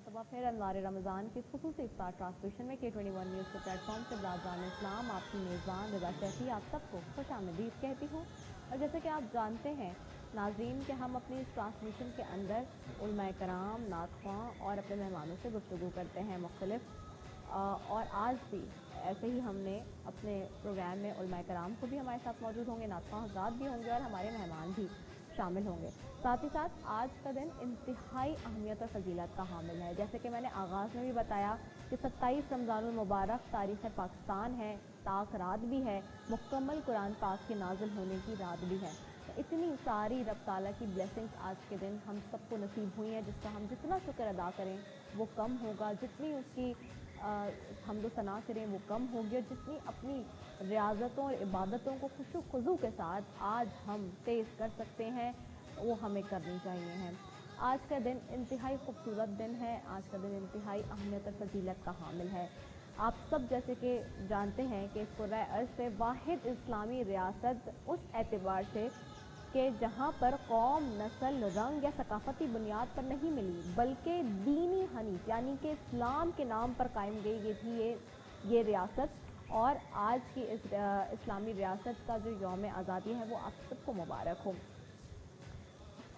मरतबा फिर अनवार रमज़ान की खुसूसी इफ्तार ट्रांसमिशन में K21 न्यूज़ के प्लेटफॉर्म से ब्राज़ान इस्लाम आपकी मेज़बान रज़ा शैफ़ी आप सबको खुशामदीद कहती हूँ। और जैसे कि आप जानते हैं नाज़रीन कि हम अपनी इस ट्रांसमिशन के अंदर उलमाए कराम, नात ख़्वां और अपने मेहमानों से गुफ्तगू करते हैं मुख्तलिफ। और आज भी ऐसे ही हमने अपने प्रोग्राम में उलमाए कराम को भी हमारे साथ मौजूद होंगे, नात ख़्वां हज़रात भी होंगे और हमारे मेहमान भी शामिल होंगे। साथ ही साथ आज का दिन इंतहाई अहमियत और फजीलत का हामिल है। जैसे कि मैंने आगाज़ में भी बताया कि 27 रमज़ानुल मुबारक तारीख़ पाकिस्तान है, ताक रात भी है, मुकम्मल कुरान पाक के नाज़िल होने की रात भी है। तो इतनी सारी रब ताला की ब्लेसिंग्स आज के दिन हम सबको नसीब हुई हैं, जिसका हम जितना शुक्र अदा करें वो कम होगा, जितनी उसकी हमदो सना करें वो कम होगी, और जितनी अपनी रियाज़तों और इबादतों को खुशू खुजू के साथ आज हम तेज़ कर सकते हैं वो हमें करनी चाहिए हैं। आज का दिन इंतहाई खूबसूरत दिन है, आज का दिन इंतहाई अहमियत और फजीलत का हामिल है। आप सब जैसे कि जानते हैं कि इस कुर्रा अर्ज़ से वाहिद इस्लामी रियासत उस एतबार से कि जहाँ पर कौम, नस्ल, रंग या सकाफ़ती बुनियाद पर नहीं मिली, बल्कि दीनी हनीफ यानी कि इस्लाम के नाम पर कायम गई ये थी ये रियासत। और आज की इस इस्लामी रियासत का जो यौम आज़ादी है वो आप सबको मुबारक हो।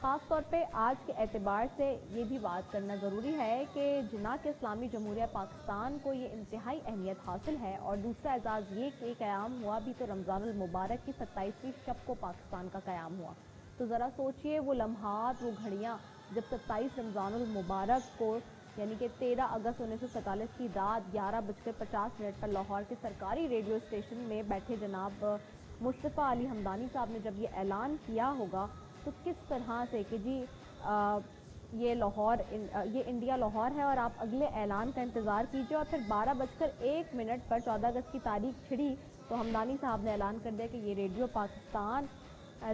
ख़ास तौर पे आज के एतबार से ये भी बात करना ज़रूरी है कि जना के इस्लामी जमहूरिया पाकिस्तान को ये इंतहाई अहमियत हासिल है। और दूसरा एजाज़ ये कि क़याम हुआ भी तो रमज़ानुल मुबारक की 27वीं शब को पाकिस्तान का क़याम हुआ। तो ज़रा सोचिए वो लम्हात, वो घड़ियाँ जब 27 रमज़ानुल मुबारक को यानी कि 13 अगस्त 1947 की रात 11:50 पर लाहौर के सरकारी रेडियो स्टेशन में बैठे जनाब मुस्तफ़ा अली हमदानी साहब ने जब ये ऐलान किया होगा तो किस तरह से कि जी ये लाहौर ये इंडिया लाहौर है और आप अगले ऐलान का इंतज़ार कीजिए। और फिर 12:01 पर 14 अगस्त की तारीख छिड़ी तो हमदानी साहब ने ऐलान कर दिया कि ये रेडियो पाकिस्तान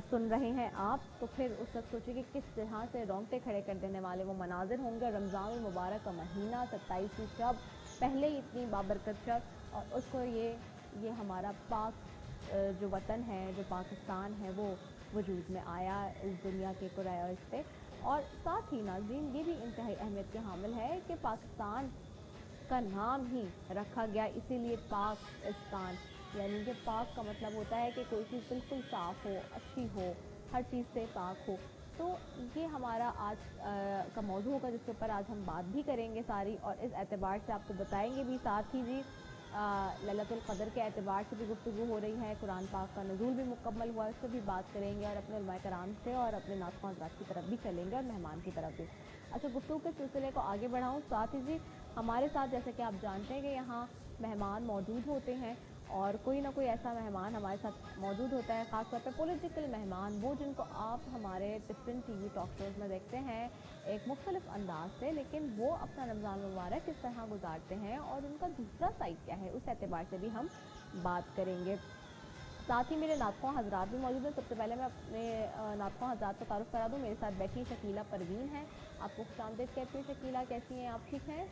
सुन रहे हैं आप। तो फिर उस वक्त सोचिए कि किस तरह से रोंगटे खड़े कर देने वाले वो मनाजिर होंगे। रमज़ान मुबारक का महीना, 27वीं शब, पहले ही इतनी बाबरकत शब, और उसको ये हमारा पाक जो वतन है, जो पाकिस्तान है, वो वजूद में आया इस दुनिया के कुराया पे। और साथ ही नाज़रीन ये भी इंतहाई अहमियत के हामिल है कि पाकिस्तान का नाम ही रखा गया इसीलिए पाकिस्तान, यानी कि पाक का मतलब होता है कि कोई चीज़ बिल्कुल साफ़ हो, अच्छी हो, हर चीज़ से पाक हो। तो ये हमारा आज का मौजू होगा जिसके ऊपर आज हम बात भी करेंगे सारी, और इस एतबार से आपको बताएंगे भी। साथ ही जी लैलतुल क़द्र के एतबार से भी गुफ्तगू हो रही है, कुरान पाक का नुज़ूल भी मुकम्मल हुआ, इससे भी बात करेंगे, और अपने उलमाए कराम से और अपने नात ख़्वां हज़रात की तरफ भी चलेंगे और मेहमान की तरफ भी। अच्छा, गुफ्तगू के सिलसिले को आगे बढ़ाऊँ, साथ ही जी हमारे साथ जैसे कि आप जानते हैं कि यहाँ मेहमान मौजूद होते हैं और कोई ना कोई ऐसा मेहमान हमारे साथ मौजूद होता है, ख़ास तौर पे पॉलिटिकल मेहमान, वो जिनको आप हमारे डिफरेंट टीवी टॉक शोज़ में देखते हैं एक मुख्तलिफ अंदाज से, लेकिन वो अपना रमज़ान मुबारक किस तरह गुजारते हैं और उनका दूसरा साइड क्या है, उस एतबार से भी हम बात करेंगे। साथ ही मेरे नात ख़्वां हज़रात भी मौजूद हैं। सबसे पहले मैं अपने नात ख़्वां हज़रात को तारुफ़ करा दूँ। मेरे साथ बैठी शकीला परवीन है, आपको खुशामदीद कहती हूँ। शकीला कैसी हैं आप, ठीक हैं?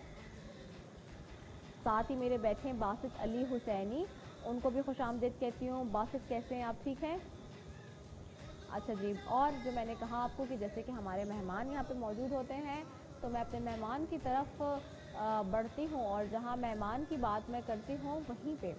साथ ही मेरे बैठे हैं बासित अली हुसैनी, उनको भी खुशामदीद कहती हूँ। बासित कैसे हैं आप, ठीक हैं? अच्छा जी, और जो मैंने कहा आपको कि जैसे कि हमारे मेहमान यहाँ पे मौजूद होते हैं तो मैं अपने मेहमान की तरफ बढ़ती हूँ, और जहाँ मेहमान की बात मैं करती हूँ वहीं पे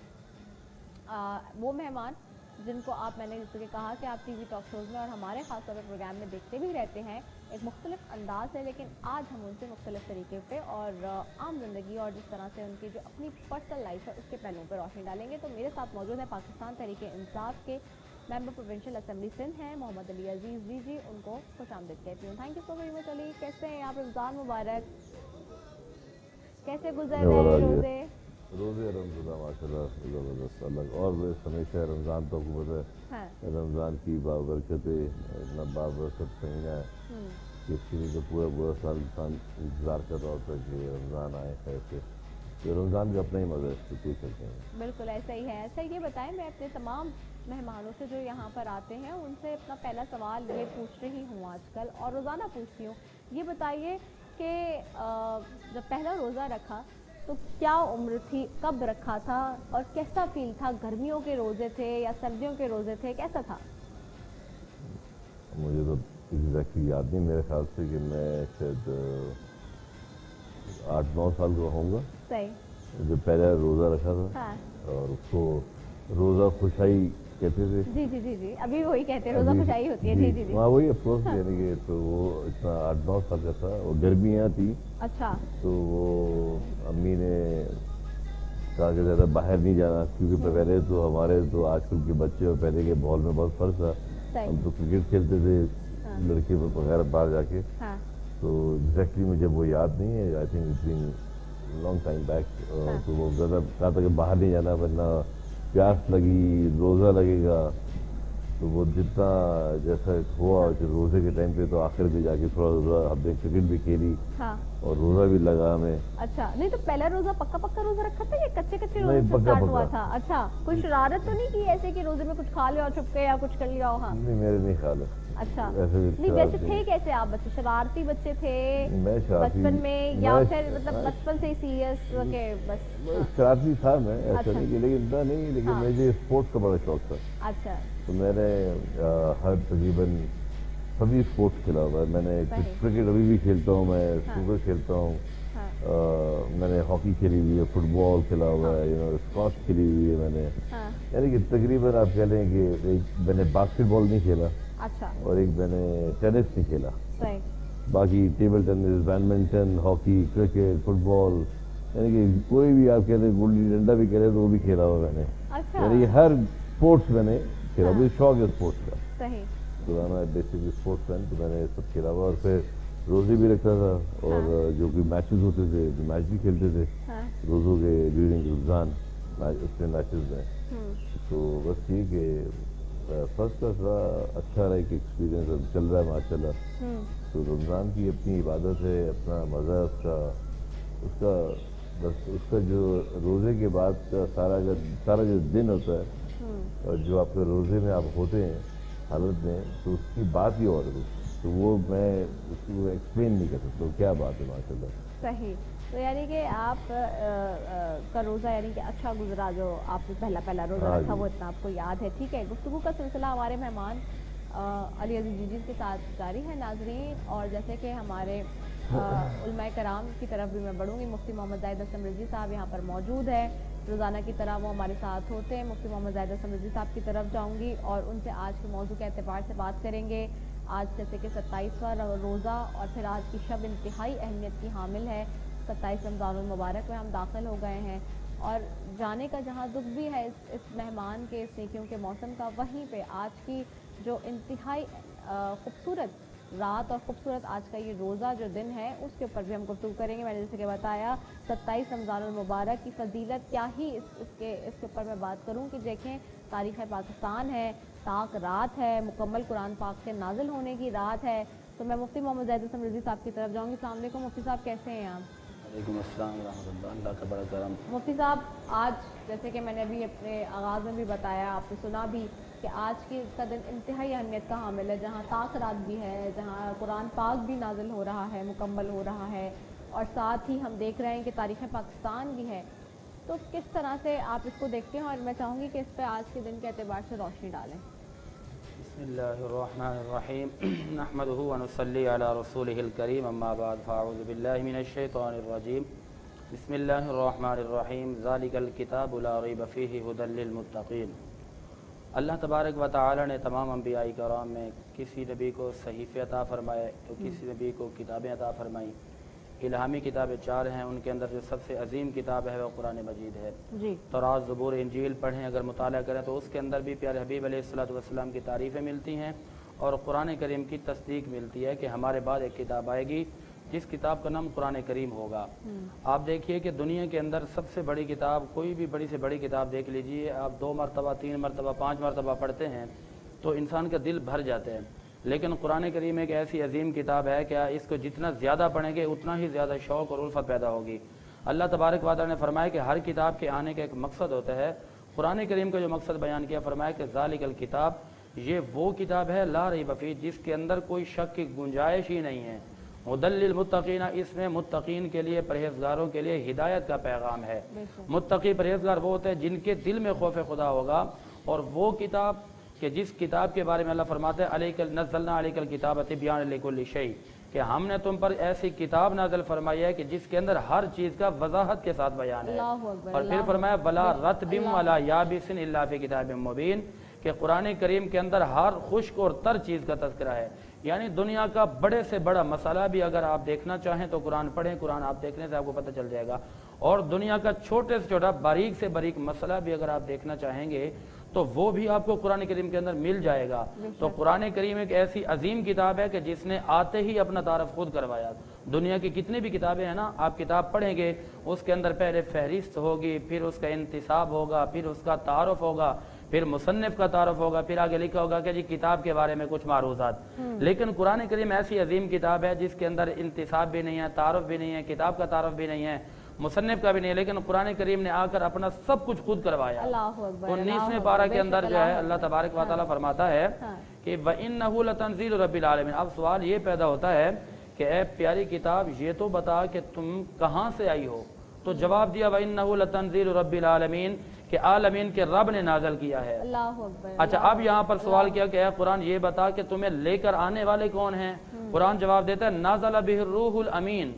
वो मेहमान जिनको आप, मैंने जैसे कि कहा कि आप टीवी टॉक शोज़ में और हमारे ख़ास तौर पर प्रोग्राम में देखते भी रहते हैं, एक मुख्तलिफ अंदाज़ है, लेकिन आज हम उनसे मुख्तलिफ तरीके पे और आम ज़िंदगी और जिस तरह से उनकी जो अपनी पर्सनल लाइफ है उसके पहलुओं पर रोशनी डालेंगे। तो मेरे साथ मौजूद है पाकिस्तान तहरीक इंसाफ के मेंबर प्रोविंशियल असेंबली सिंध हैं मोहम्मद अली अजीज़ जी, उनको खुशामदीद कहती हूँ। Thank you so very much Ali, कैसे हैं आप? रमज़ान मुबारक, कैसे गुजर रहे हैं रोज़े? रोज़े रमज़ान माशाल्लाह ज़बरदस्त, अलग और बेस्ट हमेशा रमज़ान तो हुकूमत है। हाँ। रमज़ान की बाबरकतें, इतना बाबरकत महीना है कि इसके लिए तो पूरा साल इंसान इंतज़ार कर रहा होता है कि रमज़ान आए खैर से। तो रमज़ान का अपना ही मज़ा है, इसको कोई शक नहीं। बिल्कुल ऐसा ही है। अच्छा ये बताएं, मैं अपने तमाम मेहमानों से जो यहाँ पर आते हैं उनसे अपना पहला सवाल ये पूछ रही हूँ आजकल, और रोज़ाना पूछती हूँ, ये बताइए कि जब पहला रोज़ा रखा तो क्या उम्र थी, कब रखा था, और कैसा फील था? गर्मियों के रोज़े थे या सर्दियों के रोज़े थे, कैसा था? मुझे तो एग्जैक्टली याद नहीं, मेरे ख्याल से कि मैं शायद 8-9 साल का होऊंगा सही। जो पहले रोज़ा रखा था। हाँ। और उसको रोज़ा खुशाई कहते थे। जी जी जी जी, अभी वही कहते हैं, रोज़ा खुशाई होती है। जी जी जी। हाँ वही अफकोर्स, यानी कि तो वो इतना 8-9 साल का था और गर्मियाँ थी। अच्छा। तो वो अम्मी ने कहा कि ज़्यादा बाहर नहीं जाना, क्योंकि पहले तो हमारे तो आजकल के बच्चे और पहले के माहौल में बहुत फ़र्क था। हम तो क्रिकेट खेलते थे लड़के वगैरह बाहर जाके। हाँ। तो एग्जैक्टली मुझे वो याद नहीं है, I think it's been long time back. तो वो ज़्यादा कहा था कि बाहर नहीं जाना वरना प्यास लगी, रोज़ा लगेगा। तो वो जितना जैसा हुआ कि रोज़े के टाइम पे तो आखिर में जाके थोड़ा हमने क्रिकेट भी खेली। हाँ। और रोज़ा भी लगा हमें। अच्छा, नहीं तो पहला रोज़ा पक्का पक्का रोज़ा रखा था या कच्चे कच्चे रोज़े से पक्का स्टार्ट पक्का हुआ था? अच्छा, कोई शरारत तो नहीं की ऐसे कि रोज़े में कुछ खा लिया और छुप के या कुछ कर लिया हो? हाँ। नहीं, मेरे नहीं ख्याल है। अच्छा, ऐसे नहीं वैसे थे कैसे आप बच्चे? शरारती बच्चे थे मैं शरारती बचपन में या फिर मतलब बचपन से ही सीरियस के बस? शरारती था मैं, ऐसा अच्छा। नहीं कि, लेकिन इतना नहीं, लेकिन हाँ। मुझे स्पोर्ट्स का बड़ा शौक था। अच्छा। तो मैंने हर तकरीबन सभी स्पोर्ट्स खेला हुआ है। मैंने क्रिकेट अभी भी खेलता हूँ, मैं स्नूकर खेलता हूँ। मैंने हॉकी खेली हुई है, फुटबॉल खेला हुआ है, स्क्वॉश खेली हुई है मैंने। यानी कि तकरीबन आप कह लें कि एक मैंने बास्केटबॉल नहीं खेला। अच्छा। और एक मैंने टेनिस नहीं खेला। सही। बाकी table tennis, badminton, hockey, cricket, football, यानी कि कोई भी आप कहते हैं, गुल्ली डंडा भी कह रहे तो वो भी खेला हुआ मैंने। अच्छा। यानी कि हर स्पोर्ट्स मैंने खेला, मुझे शौक है स्पोर्ट्स का। सही। तो मैं बेसिकली स्पोर्ट्स मैन, तो मैंने सब खेला हुआ। और फिर रोज़े भी रखता था और जो भी मैचेस होते थे तो मैच भी खेलते थे रोज़ों के ड्यूरिंग रमज़ान उसमें मैचेस में। तो बस ये कि फर्स्ट क्लास रहा, अच्छा रहा, एक एक्सपीरियंस अब चल रहा है माशाल्लाह। तो रमज़ान की अपनी इबादत है, अपना मज़ा उसका बस उसका जो रोज़े के बाद का सारा जो दिन होता है और जो आपके रोज़े में आप होते हैं हालत में, तो उसकी बात ही और है। तो वो मैं उसको एक्सप्लेन नहीं कर सकता क्या बात है माशाल्लाह। सही। तो यानी कि आप का रोज़ा यानी कि अच्छा गुजरा, जो आपने पहला रोज़ा रखा वो इतना आपको याद है। ठीक है, गुफ्तगू का सिलसिला हमारे मेहमान अली अजीज़ जी के साथ जारी है नाजरीन। और जैसे कि हमारे उलमाए कराम की तरफ भी मैं बढ़ूँगी। मुफ्ती मोहम्मद जाहिद असलम रिजवी साहब यहाँ पर मौजूद है, रोज़ाना की तरह वो हमारे साथ होते हैं। मुफ्ती मोहम्मद जाहिद असलम रिजवी साहब की तरफ जाऊँगी और उनसे आज के मौजू के एतबार से बात करेंगे। आज जैसे कि 27वां रोज़ा और फिर आज की शब इंतहाई अहमियत की हामिल है। 27 रमज़ानुल मुबारक में हम दाखिल हो गए हैं और जाने का जहाँ दुख भी है इस मेहमान के, इस नेकियों के मौसम का, वहीं पे आज की जो इंतहाई खूबसूरत रात और ख़ूबसूरत आज का ये रोज़ा जो दिन है उसके ऊपर भी हम गुफ्तगू करेंगे। मैंने जैसे कि बताया 27 रमज़ानुल मुबारक की फ़जीलत क्या ही इसके ऊपर मैं बात करूँ कि देखें, तारीख़ पाकिस्तान है, ताक रात है, मुकम्मल कुरान पाक के नाजिल होने की रात है। तो मैं मुफ्ती मोहम्मद जाहिद असलम रिजवी साहब की तरफ जाऊँगी। अस्सलाम वालेकुम मुफ्ती साहब, कैसे हैं आप? वालेकुम अस्सलाम व रहमतुल्लाह, अल्लाह का बड़ा करम। मुफ्ती साहब, आज जैसे कि मैंने अभी अपने आगाज़ में भी बताया, आपने सुना भी कि आज की का दिन इंतहाई अहमियत का हामिल है, जहाँ ताक रात भी है, जहाँ कुरान पाक भी नाजिल हो रहा है, मुकम्मल हो रहा है, और साथ ही हम देख रहे हैं कि तारीख़ पाकिस्तान भी है। तो किस तरह से आप इसको देखते हैं और मैं चाहूँगी कि इस पर आज के दिन के एतबार से रोशनी डालें। बिस्मिल्लाहिर्रहमानिर्रहीम, नहमदुहु व नुसल्ली अला रसूलिहिल करीम, अम्मा बाद, फ़अऊज़ु बिल्लाहि मिनश शैतानिर्रजीम, बिस्मिल्लाहिर्रहमानिर्रहीम, ज़ालिकल किताबु ला रैब फ़ीहि हुदल लिल मुत्तक़ीन। अल्लाह तबारक व तआला ने तमाम अंबिया कराम में किसी नबी को सहीफ़े अता फरमाए तो किसी नबी को किताबें अता फरमाई। इल्हामी किताबें 4 हैं, उनके अंदर जो सबसे अजीम किताब है वह कुरान मजीद है। तौरात, ज़बूर, इंजील पढ़ें, अगर मुताला करें तो उसके अंदर भी प्यारे हबीब अलैहिस्सलातु वस्सलाम की तारीफ़ें मिलती हैं और कुरान करीम की तस्दीक मिलती है कि हमारे बाद एक किताब आएगी जिस किताब का नाम कुरान करीम होगा। आप देखिए कि दुनिया के अंदर सबसे बड़ी किताब, कोई भी बड़ी से बड़ी किताब देख लीजिए, आप 2 मरतबा, 3 मरतबा, 5 मरतबा पढ़ते हैं तो इंसान का दिल भर जाते हैं। लेकिन कुरान करीम एक ऐसी अजीम किताब है कि इसको जितना ज़्यादा पढ़ेंगे उतना ही ज़्यादा शौक़ और उल्फत पैदा होगी। अल्लाह तबारक व तआला ने फरमाया कि हर किताब के आने का एक मकसद होता है। कुरान करीम का जो मकसद बयान किया, फरमाया कि ज़ालिकल किताब, ये वो किताब है ला रैब फ़ीह, जिसके अंदर कोई शक की गुंजाइश ही नहीं है। हुदल लिल मुत्तक़ीन, इसमें मुत्तक़ीन के लिए, परहेज़गारों के लिए हिदायत का पैगाम है। मुत्तक़ी परहेज़गार वो होते हैं जिनके दिल में खौफ खुदा होगा। और वो किताब कि जिस किताब के बारे में अल्लाह फरमाते हैं अलैकल नज़्ज़लना अलैकल किताब तिब्यान लिकुल्लि शै, کہ ہم نے تم پر ایسی کتاب نازل فرمائی ہے کہ جس کے اندر ہر چیز کا وضاحت کے ساتھ بیان ہے، اور پھر فرمایا بلا رتبم ولا یابس الا فی کتاب مبین، کہ قرآن کریم کے اندر ہر خشک اور تر چیز کا تذکرہ ہے، یعنی دنیا کا بڑے سے بڑا مسئلہ بھی اگر آپ دیکھنا چاہیں تو قرآن پڑھیں، قرآن آپ دیکھنے سے آپ کو پتہ چل جائے گا، اور دنیا کا چھوٹے سے چھوٹا باریک سے باریک مسئلہ بھی اگر آپ دیکھنا چاہیں گے تو وہ بھی آپ کو قرآن کریم کے اندر مل جائے گا۔ تو قرآن کریم ایک ایسی عظیم کتاب ہے کہ جس نے آتے ہی اپنا تعارف خود کروایا۔ دنیا کی کتنی بھی کتابیں ہیں نا، آپ کتاب پڑھیں گے اس کے اندر پہلے فہرست ہوگی، پھر اس کا انتصاب ہوگا، پھر اس کا تعارف ہوگا، پھر مصنف کا تعارف ہوگا، پھر آگے لکھا ہوگا کہ جی کتاب کے بارے میں کچھ معروضات۔ لیکن قرآن کریم ایسی عظیم کتاب ہے جس کے اندر انتصاب بھی نہیں ہے، تعارف بھی نہیں ہے، کتاب کا تعارف بھی نہیں ہے، مصنف کا بھی نہیں ہے، لیکن قرآن کریم نے آ کر اپنا سب کچھ خود کروایا۔ 19ویں پارہ کے اندر جو ہے اللہ تبارک و تعالیٰ فرماتا ہے کہ وَإِنَّهُ لَتَنزِيلُ رَبِّ الْعَالَمِينَ۔ اب سوال یہ پیدا ہوتا ہے کہ اے پیاری کتاب یہ تو بتا کہ تم کہاں سے آئی ہو، تو جواب دیا وَإِنَّهُ لَتَنزِيلُ رَبِّ الْعَالَمِينَ، کہ عالمین کے رب نے نازل کیا ہے۔ اچھا اب یہاں پر سوال کیا کہ اے قرآن یہ بتا کہ تمہیں لے کر آنے والے کون ہیں؟ قرآن جواب دیتا ہے نازل بہ الروح الامین۔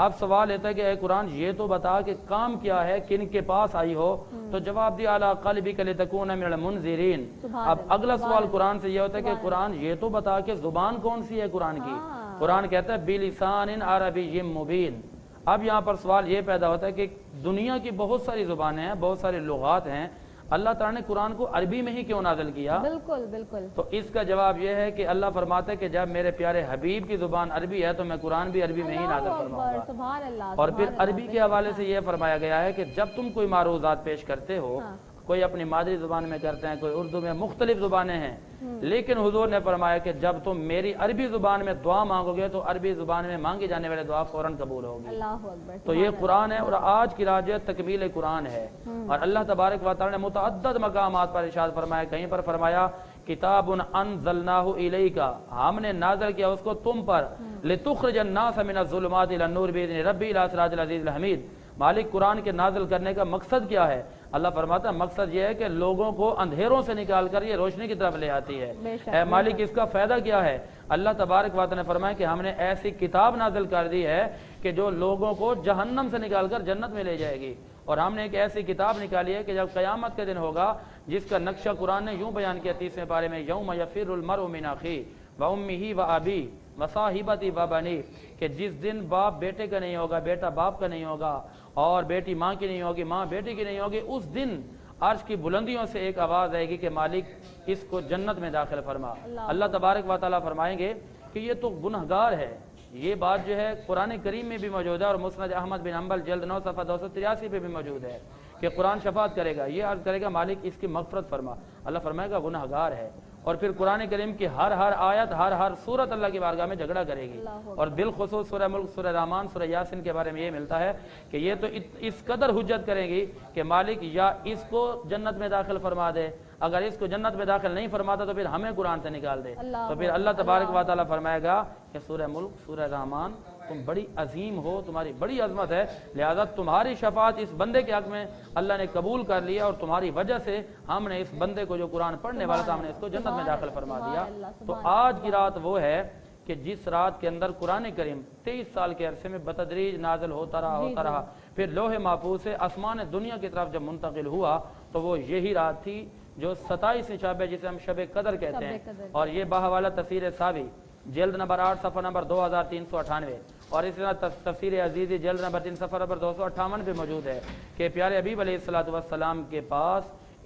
اب سوال لیتا ہے کہ اے قرآن یہ تو بتا کہ کام کیا ہے، کن کے پاس آئی ہو، تو جواب دیا علی قلبک لتکون من المنذرین۔ اب اگلا سوال قرآن سے یہ ہوتا ہے کہ قرآن یہ تو بتا کہ زبان کون سی ہے قرآن کی، قرآن کہتا ہے بلسان عربی مبین۔ اب یہاں پر سوال یہ پیدا ہوتا ہے کہ دنیا کی بہت ساری زبانیں ہیں، بہت سارے لغات ہیں، اللہ تعالیٰ نے قرآن کو عربی میں ہی کیوں نازل کیا؟ بالکل بالکل۔ تو اس کا جواب یہ ہے کہ اللہ فرماتا ہے کہ جب میرے پیارے حبیب کی زبان عربی ہے تو میں قرآن بھی عربی میں ہی نازل فرماؤں گا۔ اور پھر عربی کے حوالے سے یہ فرمایا گیا ہے کہ جب تم کوئی معروضات پیش کرتے ہو، کوئی اپنی مادری زبان میں کرتے ہیں، کوئی اردو میں، مختلف زبانیں ہیں، لیکن حضور نے فرمایا کہ جب تم میری عربی زبان میں دعا مانگو گے تو عربی زبان میں مانگی جانے والے دعا فوراً قبول ہوگی۔ تو یہ قرآن ہے، اور آج کی رات جو ہے تکمیل قرآن ہے، اور اللہ تبارک و تعالی نے متعدد مقامات پر ارشاد فرمایا، کہیں پر فرمایا کتاب انزلناہ الیک، ہم نے نازل کیا اس کو تم پر، لتخرج الناس من الظلمات الی النور باذن ربی الی صراط العزیز الحمید۔ مالک قرآن کے نازل کرنے کا مقصد کیا ہے؟ اللہ فرماتا ہے مقصد یہ ہے کہ لوگوں کو اندھیروں سے نکال کر یہ روشنی کی طرف لے آتی ہے۔ اے مالک اس کا فائدہ کیا ہے؟ اللہ تبارک و تعالی نے فرمایا کہ ہم نے ایسی کتاب نازل کر دی ہے کہ جو لوگوں کو جہنم سے نکال کر جنت میں لے جائے گی، اور ہم نے ایک ایسی کتاب نکالی ہے کہ جب قیامت کے دن ہوگا جس کا نقشہ قرآن نے یوں بیان کیا 30ویں پارے میں، یوم یفر المرء من اخیہ وامہ وابیہ وصاحبتہ وبنیہ، کہ جس دن باپ بیٹے کا نہیں ہوگا، بیٹا باپ کا نہیں ہوگا، اور بیٹی ماں کی نہیں ہوگی، ماں بیٹی کی نہیں ہوگی، اس دن عرش کی بلندیوں سے ایک آواز آئے گی کہ مالک اس کو جنت میں داخل فرما۔ اللہ تبارک و تعالیٰ فرمائیں گے کہ یہ تو گنہگار ہے۔ یہ بات جو ہے قرآن کریم میں بھی موجود ہے، اور مسند احمد بن حنبل جلد 9 صفحہ 283 پہ بھی موجود ہے کہ قرآن شفاعت کرے گا، یہ عرض کرے گا مالک اس کی مغفرت فرما۔ اللہ فرمائے گا گنہگار ہے، اور پھر قرآن کریم کی ہر آیت، ہر سورت اللہ کی بارگاہ میں جھگڑا کرے گی، اور بالخصوص سورہ ملک، سورہ رحمان، سورہ یاسین کے بارے میں یہ ملتا ہے کہ یہ تو اس قدر حجت کریں گی کہ مالک یا اس کو جنت میں داخل فرما دے، اگر اس کو جنت میں داخل نہیں فرماتا تو پھر ہمیں قرآن سے نکال دے۔ تو پھر اللہ تبارک و تعالیٰ فرمائے گا کہ سورہ ملک، سورہ رحمان تم بڑی عظیم ہو، تمہاری بڑی عظمت ہے، لہذا تمہاری شفاعت اس بندے کے حق میں اللہ نے قبول کر لیا، اور تمہاری وجہ سے ہم نے اس بندے کو جو قرآن پڑھنے والا تھا ہم نے اس کو جنت میں داخل فرما دیا۔ تو آج کی رات وہ ہے کہ جس رات کے اندر قرآن کریم 23 سال کے عرصے میں بتدریج نازل ہوتا رہا، پھر لوح محفوظ سے آسمان دنیا کی طرف جب منتقل ہوا تو وہ یہی رات تھی جو 27 شب ہے، جسے ہم شب قدر کہتے ہیں، اور یہ بحوالہ تفسیر ساوی جلد نمبر 8 صفحہ نمبر 2398، اور اس طرح تفسیر عزیزی جلد نمبر 3 صفحہ نمبر 258 پہ موجود ہے کہ پیارے حبیب علیہ السلام کے پاس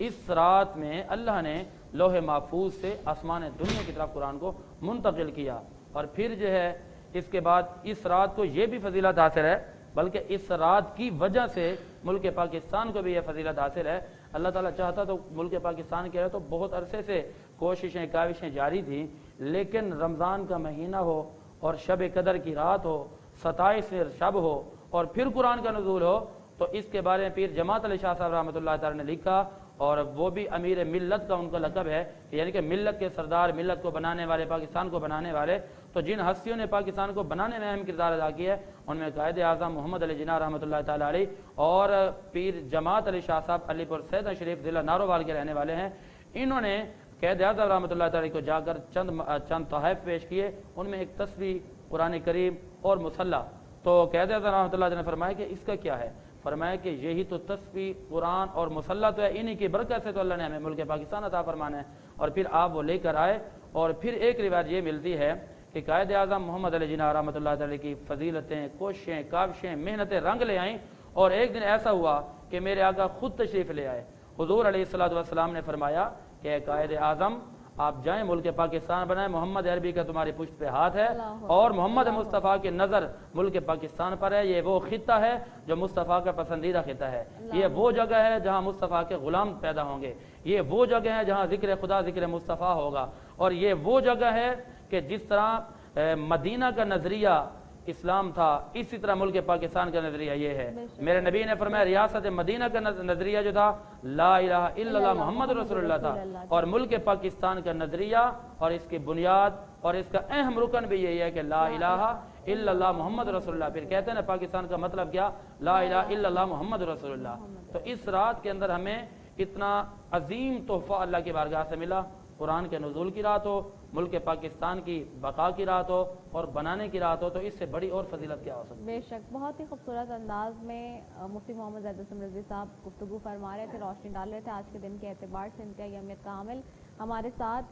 اس رات میں اللہ نے لوح محفوظ سے آسمان دنیا کی طرف قرآن کو منتقل کیا، اور پھر جو ہے اس کے بعد اس رات کو یہ بھی فضیلت حاصل ہے، بلکہ اس رات کی وجہ سے ملک پاکستان کو بھی یہ فضیلت حاصل ہے۔ اللہ تعالیٰ چاہتا تو ملک پاکستان کے تو بہت عرصے سے کوششیں کاوشیں جاری تھیں، لیکن رمضان کا مہینہ ہو اور شب قدر کی رات ہو، 27 شب ہو، اور پھر قرآن کا نزول ہو، تو اس کے بارے میں پیر جماعت علی شاہ صاحب رحمۃ اللہ تعالی نے لکھا، اور وہ بھی امیر ملت کا ان کا لقب ہے، یعنی کہ ملت کے سردار، ملت کو بنانے والے، پاکستان کو بنانے والے۔ تو جن ہستیوں نے پاکستان کو بنانے میں اہم کردار ادا کیا ہے ان میں قائد اعظم محمد علی جناح رحمۃ اللہ تعالی علیہ، اور پیر جماعت علی شاہ صاحب علی پور سیدہ شریف ضلع نارووال کے رہنے والے ہیں۔ انہوں نے قائد اعظم رحمۃ اللہ تعالی کو جا کر چند تحائف پیش کیے، ان میں ایک تصویر कुरान करीम और मुसल्ला। तो क़ायद आज़म रहमतुल्लाह अलैह ने फरमाया कि इसका क्या है, फरमाया कि यही तो तस्बीह, कुरान और मुसल्ला तो है, इन्हीं की बरकत से तो अल्लाह ने हमें मुल्क पाकिस्तान अता फरमाना है। और फिर आप वो लेकर आए। और फिर एक रिवायत ये मिलती है कि क़ायद आज़म मोहम्मद अली जिन्ना रहमतुल्लाह अलैह की फ़जीलतें, कोशिशें, काविशें, मेहनतें रंग ले आईं। और एक दिन ऐसा हुआ कि मेरे आका खुद तशरीफ़ ले आए। हुज़ूर अलैहिस्सलातु वस्सलाम ने फरमाया कि क़ायद आज़म आप जाएं, मुल्क पाकिस्तान बनाएं, मोहम्मद अरबी का तुम्हारी पुश्त पे हाथ है और मोहम्मद मुस्तफ़ा की नज़र मुल्क पाकिस्तान पर है। ये वो खित्ता है जो मुस्तफ़ा का पसंदीदा खित्ता है। ये वो जगह है जहाँ मुस्तफ़ा के ग़ुलाम पैदा होंगे। ये वो जगह है जहाँ ज़िक्र खुदा, ज़िक्र मुस्तफ़ा होगा। और ये वो जगह है कि जिस तरह मदीना का नज़रिया इस्लाम था, इसी तरह मुल्क पाकिस्तान का नज़रिया ये है। मेरे नबी ने फरमाया रियासत मदीना का नज़रिया जो था ला इलाहा इल्लल्लाह मोहम्मद रसूलुल्लाह था, और मुल्क पाकिस्तान का नज़रिया और इसकी बुनियाद और इसका अहम रुकन भी यही है कि ला इलाहा इल्लल्लाह मोहम्मद रसूलुल्लाह। फिर कहते हैं ना पाकिस्तान का मतलब क्या, ला इलाहा इल्लल्लाह मोहम्मद रसूलुल्लाह। तो इस रात के अंदर हमें इतना अजीम तोहफ़ा अल्लाह की बारगाह से मिला। कुरान के नुज़ूल की रात हो, मुल्क पाकिस्तान की बका की रात हो और बनाने की रात हो, तो इससे बड़ी और फजीलत क्या हो सकती है। बेशक बहुत ही खूबसूरत अंदाज में मुफ्ती मोहम्मद ज़ैद हसन रज़वी साहब गुफ्तगू फरमा रहे थे, रोशनी डाल रहे थे आज के दिन के एतबार से। इंतहाई अहमियत का हामिल हमारे साथ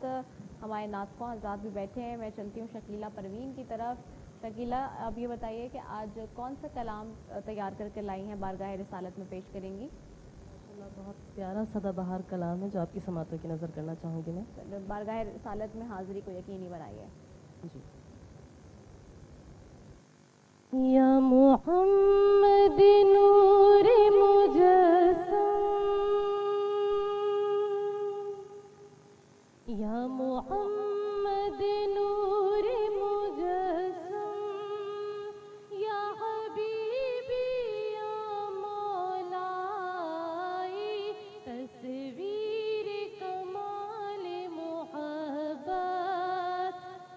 हमारे नाज़िक़ों हज़रात भी बैठे हैं। मैं चलती हूँ शकीला परवीन की तरफ। शकीला, अब ये बताइए कि आज कौन सा कलाम तैयार करके लाई हैं, बारगाह रिसालत में पेश करेंगी? बहुत प्यारा सदाबहार कलाम है जो आपकी समातों की नज़र करना चाहूँगी मैं। बारगाह रिसालत में हाज़िरी को यकीनी बनाइए। जी। या मुहम्मद नूर मुजस्सम, या मुहम्मद नूर मुजस्सम, या हबीबी या मौलाई, तस्वीर कमाल मोहब्बत,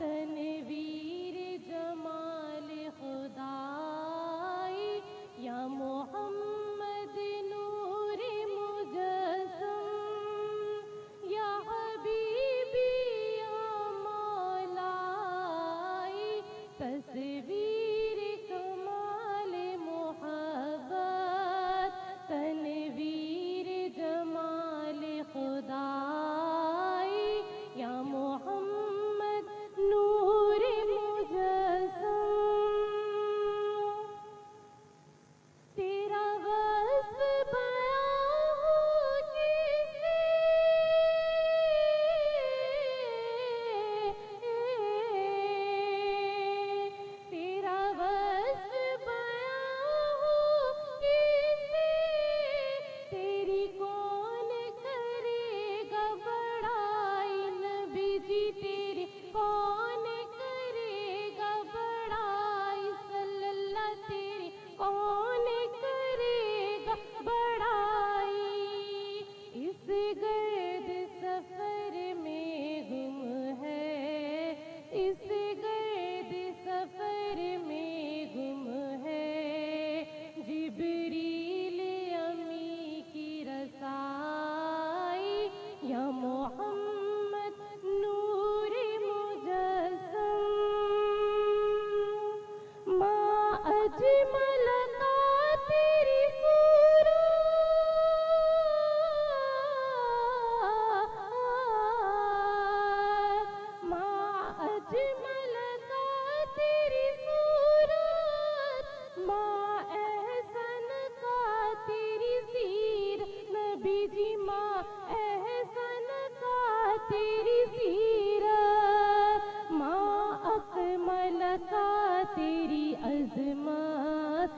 तनवीर जमाल खुदाई, या मोहम्मद नूर मुजस्सम, या हबीबी या मौलाई, तस्वीर कमाल मोहब्बत, तनवीर जमाल खुदाई, या मोहम्मद नूर मुजस्सम। तेरा वस्फ बयां हो किसे, तेरा वस्फ बयां हो किसे, तेरी कौन करेगा बड़ाई, नबी जी तेरी कौन करेगा बड़ाई, सल्लल्लाह तेरी कौन करेगा बड़ाई। इस गर्द सफर में गुम है, इस गर्द सफर में गुम है, जिब्रील अमी की रसाई, या मोहम्मद नूर मुजस्सम। माँ अजमल का तेरी सूरत, माँ अजमल का तेरी सूरत, माँ एहसन का तेरी सीरत, नबी जी माँ एहसन का तेरी सीरत, माँ अकमल का तेरी अज़मत,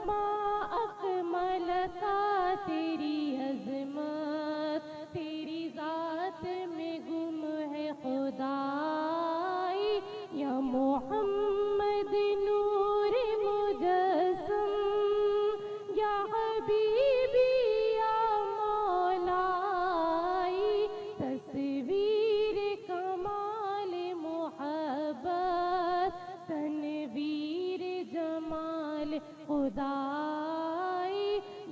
माँ अकमल का तेरी अज़मत, तेरी ज़ात में गुम है खुदाई, या मोहम्मद नूर मुजस्सम, या हबीबी या मौलाई, तस्वीर कमाल मोहब्बत, तनवीर जमाल खुदाई,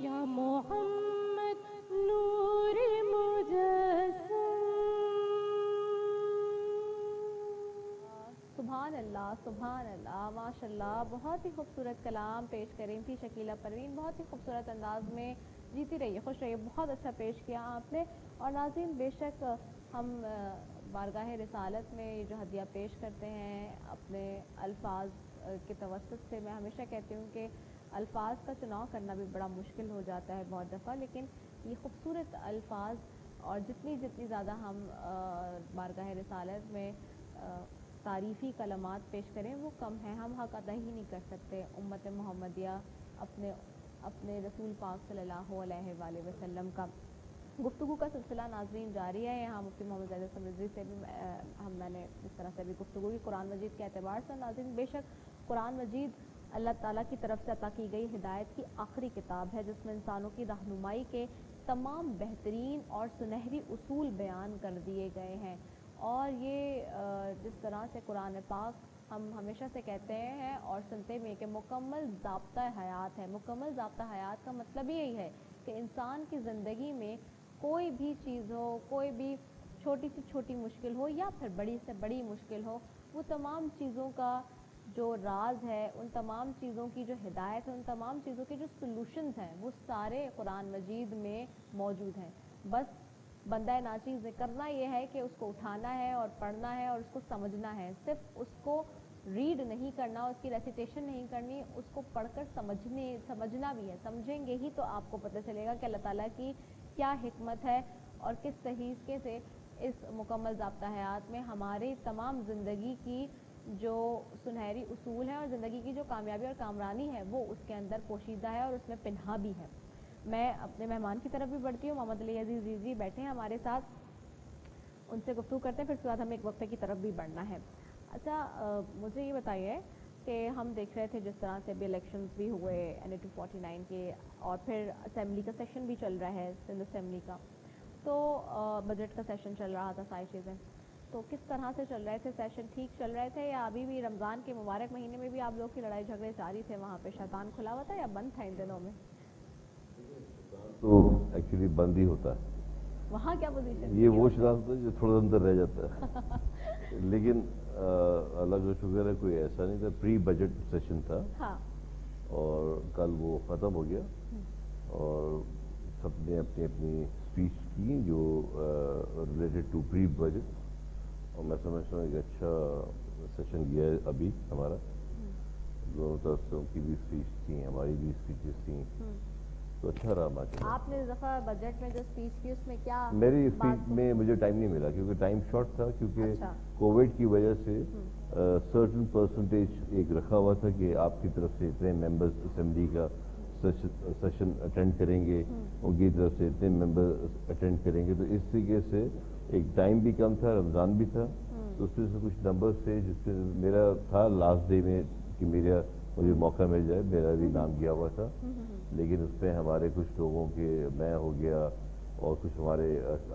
या मोहम्मद नूर मुजस्सम। सुभान अल्लाह, माशाल्लाह। बहुत ही खूबसूरत कलाम पेश करी थी शकीला परवीन, बहुत ही खूबसूरत अंदाज में। जीती रहिए, खुश रहिए, बहुत अच्छा पेश किया आपने। और नाज़रीन, बेशक हम बारगाह रिसालत में ये जो हदिया पेश करते हैं अपने अल्फाज के तवस्सुत से, मैं हमेशा कहती हूँ कि अल्फाज का चुनाव करना भी बड़ा मुश्किल हो जाता है बहुत दफ़ा, लेकिन ये खूबसूरत अल्फाज और जितनी ज़्यादा हम बारगाह रिसालत में तारीफ़ी कलमात पेश करें वो कम है। हम हक़ अदा ही नहीं कर सकते उम्मत मोहम्मदिया अपने रसूल पाक सल्लल्लाहु अलैहि वसल्लम का। गुफ्तगू का सिलसिला नाज़रीन जारी है। यहाँ मुफ्ती मोहम्मद ज़ैद समृद्धी से भी मैंने इस तरह से भी गुफ्तगू की कुरान मजीद के एतबार से। नाज़रीन, बेशक कुरान मजीद अल्लाह ताला की तरफ से अता की गई हिदायत की आखिरी किताब है, जिसमें इंसानों की रहनुमाई के तमाम बेहतरीन और सुनहरी उसूल बयान कर दिए गए हैं। और ये जिस तरह से कुरान पाक हम हमेशा से कहते हैं और सुनते भी हैं कि मुकम्मल ज़ाब्ता हयात है। मुकम्मल ज़ाब्ता हयात का मतलब यही है कि इंसान की ज़िंदगी में कोई भी चीज़ हो, कोई भी छोटी से छोटी मुश्किल हो या फिर बड़ी से बड़ी मुश्किल हो, वो तमाम चीज़ों का जो राज है, उन तमाम चीज़ों की जो हिदायत है, उन तमाम चीज़ों के जो सॉल्यूशंस हैं, वो सारे कुरान मजीद में मौजूद हैं। बस बंदा नाचीज़ ने करना ये है कि उसको उठाना है और पढ़ना है और उसको समझना है। सिर्फ उसको रीड नहीं करना, उसकी रेसिटेशन नहीं करनी, उसको पढ़कर समझना भी है। समझेंगे ही तो आपको पता चलेगा कि अल्लाह ताला की क्या हिकमत है और किस तरीके से इस मुकम्मल ज़ाब्ता हयात में हमारी तमाम ज़िंदगी की जो सुनहरी उसूल है और ज़िंदगी की जो कामयाबी और कामरानी है वो उसके अंदर पोशीदा है और उसमें पिन्हा भी है। मैं अपने मेहमान की तरफ भी बढ़ती हूँ। मोहम्मद अली अजीज़ जी बैठे हैं हमारे साथ, उनसे गुफ्तगू करते हैं, फिर उसके बाद हमें एक वक्फे की तरफ भी बढ़ना है। अच्छा, मुझे ये बताइए कि हम देख रहे थे जिस तरह से भी इलेक्शंस भी हुए NA 249 के, और फिर असेंबली का सेशन भी चल रहा है, सिंध असेंबली का, तो बजट का सेशन चल रहा था, सारी चीज़ें। तो किस तरह से चल रहे थे सेशन? ठीक चल रहे थे या अभी भी रमज़ान के मुबारक महीने में भी आप लोग की लड़ाई झगड़े जारी थे? वहाँ पे शैतान खुला हुआ था या बंद था इन दिनों में? तो एक्चुअली बंद ही होता है। वहाँ क्या पोजीशन? ये वो शैतान होता है जो थोड़ा अंदर रह जाता है। लेकिन अल्लाह का शुक्र है कोई ऐसा नहीं था। प्री बजट सेशन था। हाँ। और कल वो ख़त्म हो गया और सबने अपनी अपनी स्पीच की जो रिलेटेड टू प्री बजट, और मैं समझता हूँ एक अच्छा सेशन गया है अभी हमारा। दोनों तरफ से उनकी भी स्पीच थी, हमारी भी स्पीचेस थी, तो अच्छा रहा माशाल्लाह। आपने इस दफ़ा बजट में जो स्पीच की उसमें क्या? मेरी स्पीच में मुझे टाइम नहीं मिला क्योंकि टाइम शॉर्ट था, क्योंकि अच्छा। कोविड की वजह से सर्टन परसेंटेज एक रखा हुआ था कि आपकी तरफ से इतने मेंबर्स असेंबली का सेशन अटेंड करेंगे, उनकी तरफ से इतने मेंबर्स अटेंड करेंगे। तो इस तरीके से एक टाइम भी कम था, रमज़ान भी था, तो उसमें से कुछ नंबर्स थे जिससे मेरा था लास्ट डे में कि मुझे मौका मिल जाए, मेरा भी नाम गया हुआ था। लेकिन उसमें हमारे कुछ लोगों के, मैं हो गया और कुछ हमारे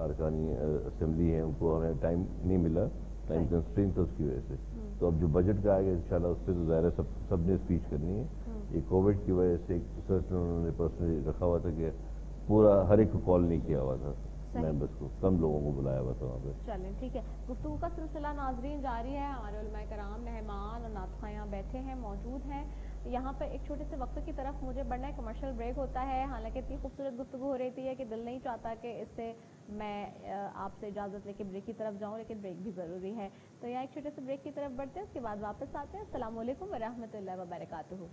अरकानी असेंबली हैं, उनको हमें टाइम नहीं मिला, टाइम कंस्ट्रेंट था उसकी वजह से। तो अब जो बजट का आएगा इंशाल्लाह उस पर तो ज़ाहिर है सब ने स्पीच करनी है। ये कोविड की वजह से एक सर्टन उन्होंने पर्सनली रखा हुआ था कि पूरा हर एक को कॉल नहीं किया हुआ था, मेंबर्स को कम लोगों को बुलाया हुआ था वहाँ पे। चलें, ठीक है। गुफ्तगू का सिलसिला नाजरीन जारी है। हमारे उलमाए कराम, मेहमान और नातख़्वां यहाँ बैठे हैं, मौजूद हैं। यहाँ पर एक छोटे से वक्त की तरफ मुझे बढ़ना है, कमर्शियल ब्रेक होता है। हालांकि इतनी खूबसूरत गुफ्तगू हो रही थी कि दिल नहीं चाहता कि इससे मैं आपसे इजाज़त लेके ब्रेक की तरफ जाऊँ, लेकिन ब्रेक भी ज़रूरी है। तो यहाँ एक छोटे से ब्रेक की तरफ बढ़ते हैं, उसके बाद वापस आते हैं। अस्सलामु अलैकुम व रहमतुल्लाहि व बरकातुहू।